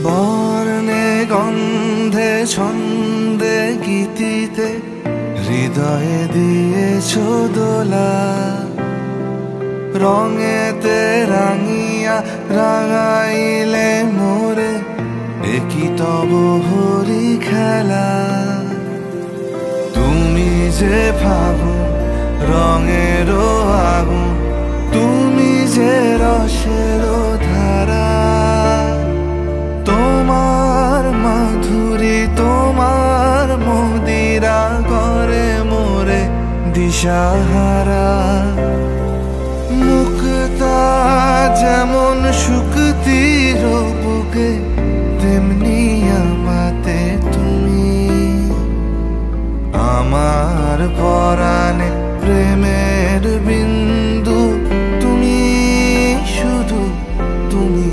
বর্ণে গন্ধে ছন্দে গীতিতে হৃদয়ে দিয়েছ দোলা, রঙেতে রাঙিয়া রাঙাইলে মোরে একই তব হরি খেলা। তুমি যে ফাগুন রঙেরও আগুন, তুমি যে রসেরও ধারা, তোমার মাধুরী তোমার মদিরা করে মোরে দিশাহারা। মুক্তা যেমন শুকতির বুকে, তেমনি আমাতে তুমি। আমার পরাণে প্রেমের বিন্দু, তুমি শুধু তুমি।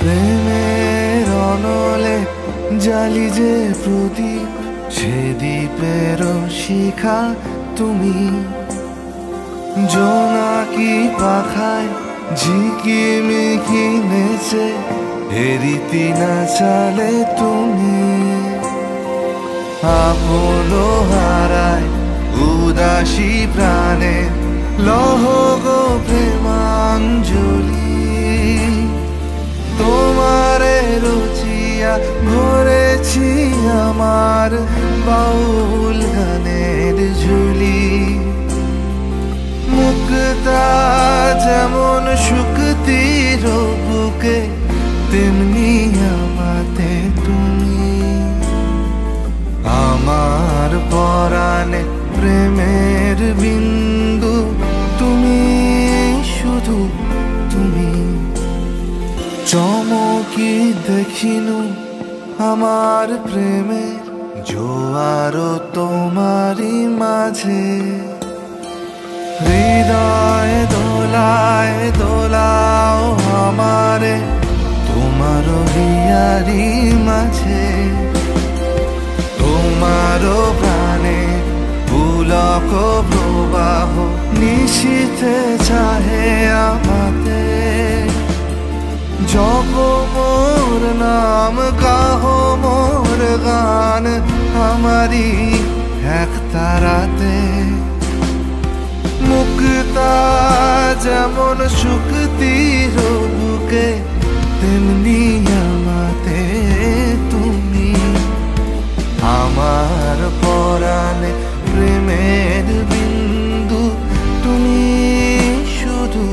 প্রেমের অনলে জালি যে প্রদীপ, সে দ্বীপের শিখা তুমি। জোনাকি পাখায় ঝিকিমিকি নেচে হেরিতি না চালে তুমি। আপনো হারায় উদাসী প্রাণে লহ গো প্রেমাঞ্জলি। তোমারে রচিয়া ভরেছি আমার বাউল গানের ঝুলি। মুক্তা যেমন শুকতির বুকে, তেমনি আমাতে তুমি। আমার পরাণে প্রেমের বিন্দু, তুমি শুধু তুমি। চমকি দেখিনু আমার প্রেমের জোয়ার তোমারই মাঝে। হৃদয় দোলায় দোলাও আমারে তোমার হিয়ারি মাঝে। তোমার প্রাণে পুলক প্রবাহ নিশীথে চাহে আমাতে। জপ মোর নাম গাহো মোর গান আমারি এক তারাতে। মুক্তা যেমন শুকতির বুকে, তেমনি আমাতে তুমি। আমার পরাণে প্রেমের বিন্দু, তুমি শুধু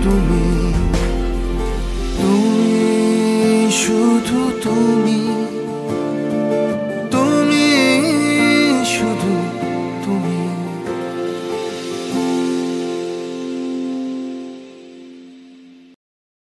তুমি। তুমি শুধু তুমি।